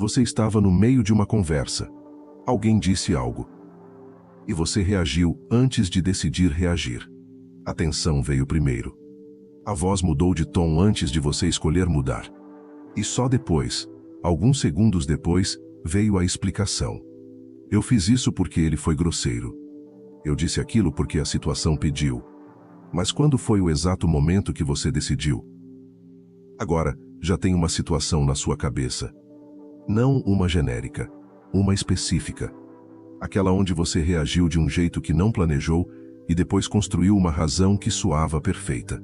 Você estava no meio de uma conversa. Alguém disse algo. E você reagiu antes de decidir reagir. A tensão veio primeiro. A voz mudou de tom antes de você escolher mudar. E só depois, alguns segundos depois, veio a explicação. Eu fiz isso porque ele foi grosseiro. Eu disse aquilo porque a situação pediu. Mas quando foi o exato momento que você decidiu? Agora, já tem uma situação na sua cabeça. Não uma genérica, uma específica. Aquela onde você reagiu de um jeito que não planejou e depois construiu uma razão que soava perfeita.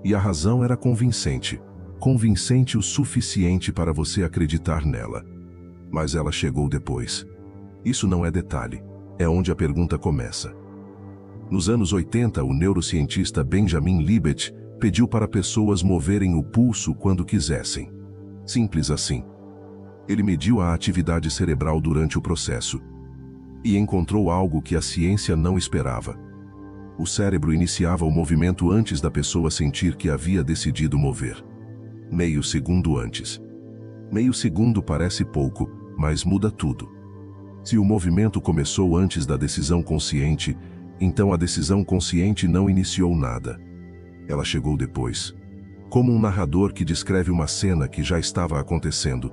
E a razão era convincente. Convincente o suficiente para você acreditar nela. Mas ela chegou depois. Isso não é detalhe, é onde a pergunta começa. Nos anos 80, o neurocientista Benjamin Libet pediu para pessoas moverem o pulso quando quisessem. Simples assim. Ele mediu a atividade cerebral durante o processo e encontrou algo que a ciência não esperava. O cérebro iniciava o movimento antes da pessoa sentir que havia decidido mover. Meio segundo antes. Meio segundo parece pouco, mas muda tudo. Se o movimento começou antes da decisão consciente, então a decisão consciente não iniciou nada. Ela chegou depois. Como um narrador que descreve uma cena que já estava acontecendo.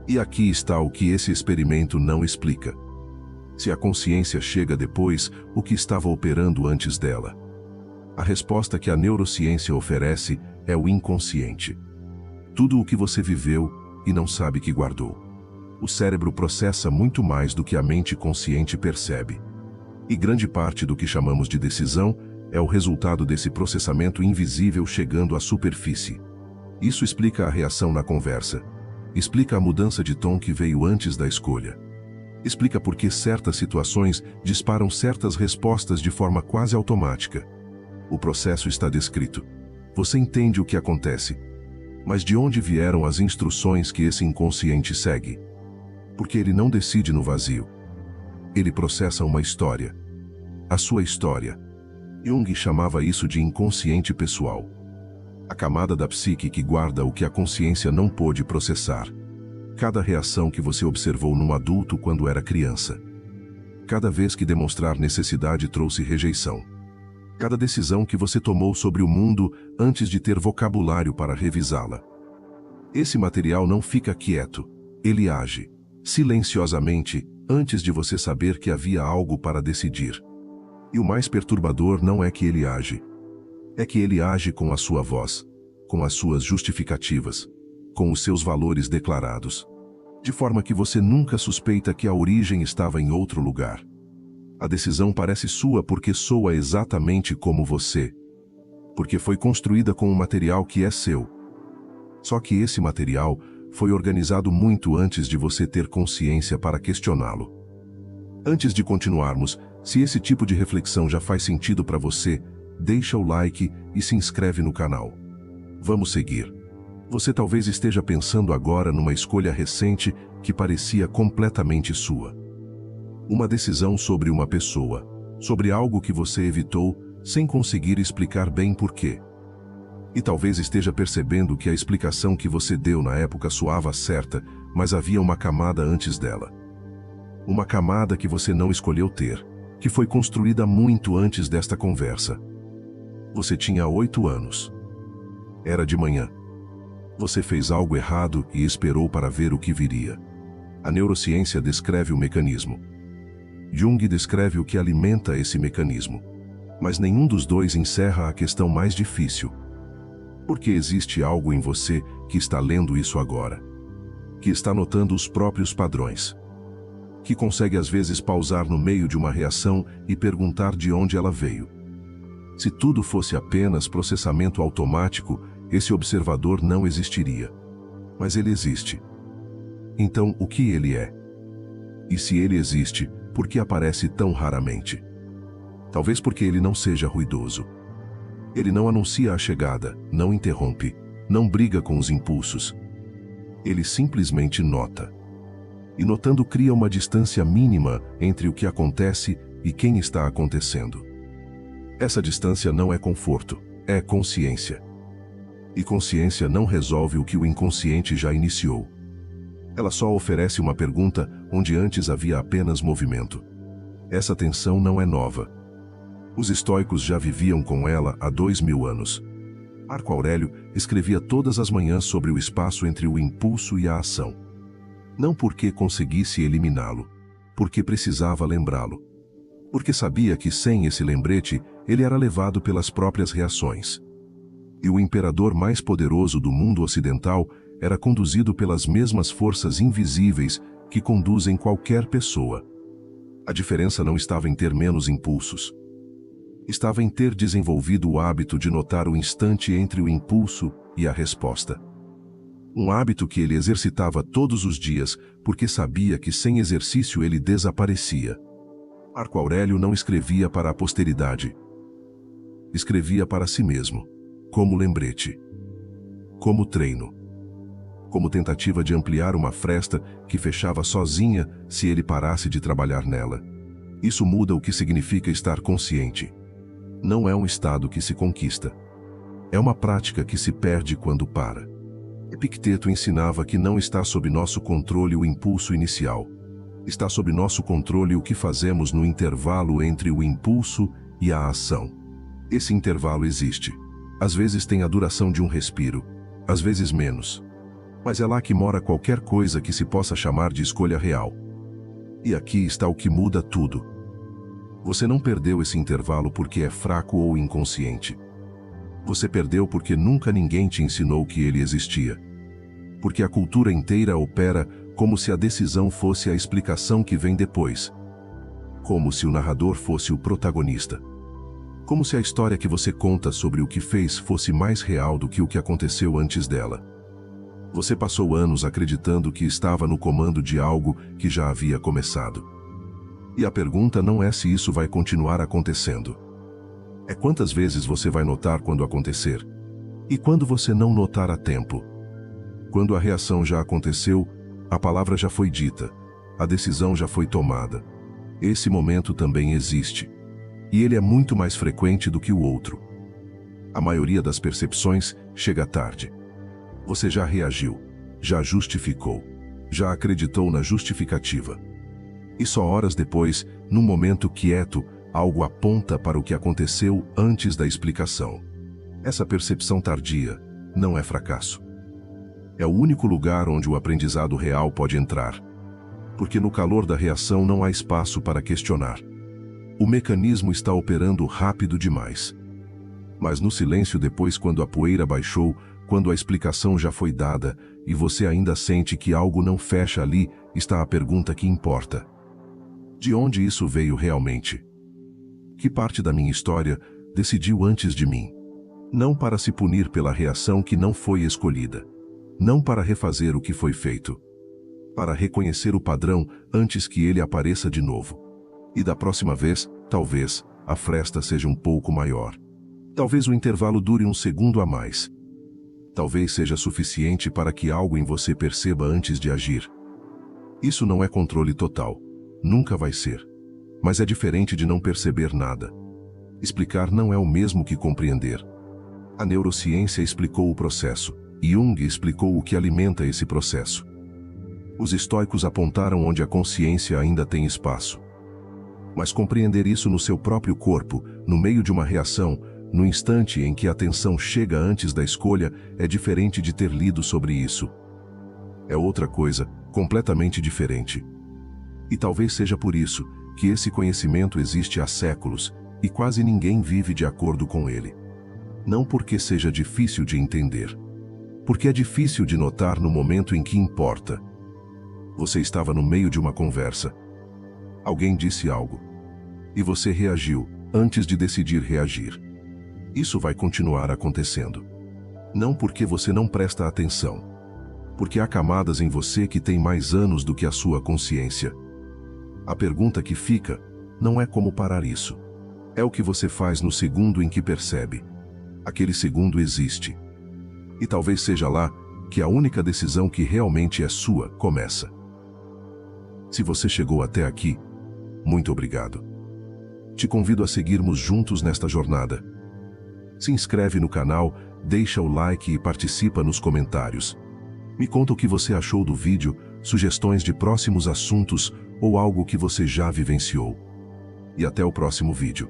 E aqui está o que esse experimento não explica. Se a consciência chega depois, o que estava operando antes dela? A resposta que a neurociência oferece é o inconsciente. Tudo o que você viveu e não sabe que guardou. O cérebro processa muito mais do que a mente consciente percebe. E grande parte do que chamamos de decisão é o resultado desse processamento invisível chegando à superfície. Isso explica a reação na conversa. Explica a mudança de tom que veio antes da escolha. Explica por que certas situações disparam certas respostas de forma quase automática. O processo está descrito. Você entende o que acontece. Mas de onde vieram as instruções que esse inconsciente segue? Porque ele não decide no vazio. Ele processa uma história. A sua história. Jung chamava isso de inconsciente pessoal. A camada da psique que guarda o que a consciência não pôde processar. Cada reação que você observou num adulto quando era criança. Cada vez que demonstrar necessidade trouxe rejeição. Cada decisão que você tomou sobre o mundo antes de ter vocabulário para revisá-la. Esse material não fica quieto. Ele age, silenciosamente, antes de você saber que havia algo para decidir. E o mais perturbador não é que ele age. É que ele age com a sua voz, com as suas justificativas, com os seus valores declarados. De forma que você nunca suspeita que a origem estava em outro lugar. A decisão parece sua porque soa exatamente como você. Porque foi construída com um material que é seu. Só que esse material foi organizado muito antes de você ter consciência para questioná-lo. Antes de continuarmos, se esse tipo de reflexão já faz sentido para você, deixa o like e se inscreve no canal. Vamos seguir. Você talvez esteja pensando agora numa escolha recente que parecia completamente sua. Uma decisão sobre uma pessoa, sobre algo que você evitou sem conseguir explicar bem por quê. E talvez esteja percebendo que a explicação que você deu na época soava certa, mas havia uma camada antes dela. Uma camada que você não escolheu ter, que foi construída muito antes desta conversa. Você tinha 8 anos. Era de manhã. Você fez algo errado e esperou para ver o que viria. A neurociência descreve o mecanismo. Jung descreve o que alimenta esse mecanismo. Mas nenhum dos dois encerra a questão mais difícil. Porque existe algo em você que está lendo isso agora. Que está notando os próprios padrões. Que consegue às vezes pausar no meio de uma reação e perguntar de onde ela veio. Se tudo fosse apenas processamento automático, esse observador não existiria. Mas ele existe. Então, o que ele é? E se ele existe, por que aparece tão raramente? Talvez porque ele não seja ruidoso. Ele não anuncia a chegada, não interrompe, não briga com os impulsos. Ele simplesmente nota. E notando cria uma distância mínima entre o que acontece e quem está acontecendo. Essa distância não é conforto, é consciência. E consciência não resolve o que o inconsciente já iniciou. Ela só oferece uma pergunta onde antes havia apenas movimento. Essa tensão não é nova. Os estoicos já viviam com ela há 2000 anos. Marco Aurélio escrevia todas as manhãs sobre o espaço entre o impulso e a ação. Não porque conseguisse eliminá-lo, porque precisava lembrá-lo. Porque sabia que sem esse lembrete, ele era levado pelas próprias reações. E o imperador mais poderoso do mundo ocidental era conduzido pelas mesmas forças invisíveis que conduzem qualquer pessoa. A diferença não estava em ter menos impulsos. Estava em ter desenvolvido o hábito de notar o instante entre o impulso e a resposta. Um hábito que ele exercitava todos os dias, porque sabia que sem exercício ele desaparecia. Marco Aurélio não escrevia para a posteridade. Escrevia para si mesmo, como lembrete, como treino, como tentativa de ampliar uma fresta que fechava sozinha se ele parasse de trabalhar nela. Isso muda o que significa estar consciente. Não é um estado que se conquista. É uma prática que se perde quando para. Epicteto ensinava que não está sob nosso controle o impulso inicial. Está sob nosso controle o que fazemos no intervalo entre o impulso e a ação. Esse intervalo existe. Às vezes tem a duração de um respiro, às vezes menos. Mas é lá que mora qualquer coisa que se possa chamar de escolha real. E aqui está o que muda tudo. Você não perdeu esse intervalo porque é fraco ou inconsciente. Você perdeu porque nunca ninguém te ensinou que ele existia. Porque a cultura inteira opera como se a decisão fosse a explicação que vem depois. Como se o narrador fosse o protagonista. Como se a história que você conta sobre o que fez fosse mais real do que o que aconteceu antes dela. Você passou anos acreditando que estava no comando de algo que já havia começado. E a pergunta não é se isso vai continuar acontecendo. É quantas vezes você vai notar quando acontecer. E quando você não notar a tempo. Quando a reação já aconteceu, a palavra já foi dita, a decisão já foi tomada. Esse momento também existe. E ele é muito mais frequente do que o outro. A maioria das percepções chega tarde. Você já reagiu, já justificou, já acreditou na justificativa. E só horas depois, num momento quieto, algo aponta para o que aconteceu antes da explicação. Essa percepção tardia não é fracasso. É o único lugar onde o aprendizado real pode entrar. Porque no calor da reação não há espaço para questionar. O mecanismo está operando rápido demais. Mas no silêncio depois, quando a poeira baixou, quando a explicação já foi dada e você ainda sente que algo não fecha ali, está a pergunta que importa. De onde isso veio realmente? Que parte da minha história decidiu antes de mim? Não para se punir pela reação que não foi escolhida. Não para refazer o que foi feito. Para reconhecer o padrão antes que ele apareça de novo. E da próxima vez, talvez, a fresta seja um pouco maior. Talvez o intervalo dure um segundo a mais. Talvez seja suficiente para que algo em você perceba antes de agir. Isso não é controle total. Nunca vai ser. Mas é diferente de não perceber nada. Explicar não é o mesmo que compreender. A neurociência explicou o processo. Jung explicou o que alimenta esse processo. Os estoicos apontaram onde a consciência ainda tem espaço. Mas compreender isso no seu próprio corpo, no meio de uma reação, no instante em que a atenção chega antes da escolha, é diferente de ter lido sobre isso. É outra coisa, completamente diferente. E talvez seja por isso que esse conhecimento existe há séculos e quase ninguém vive de acordo com ele. Não porque seja difícil de entender. Porque é difícil de notar no momento em que importa. Você estava no meio de uma conversa. Alguém disse algo. E você reagiu, antes de decidir reagir. Isso vai continuar acontecendo. Não porque você não presta atenção. Porque há camadas em você que têm mais anos do que a sua consciência. A pergunta que fica, não é como parar isso. É o que você faz no segundo em que percebe. Aquele segundo existe. E talvez seja lá que a única decisão que realmente é sua começa. Se você chegou até aqui, muito obrigado. Te convido a seguirmos juntos nesta jornada. Se inscreve no canal, deixa o like e participa nos comentários. Me conta o que você achou do vídeo, sugestões de próximos assuntos ou algo que você já vivenciou. E até o próximo vídeo.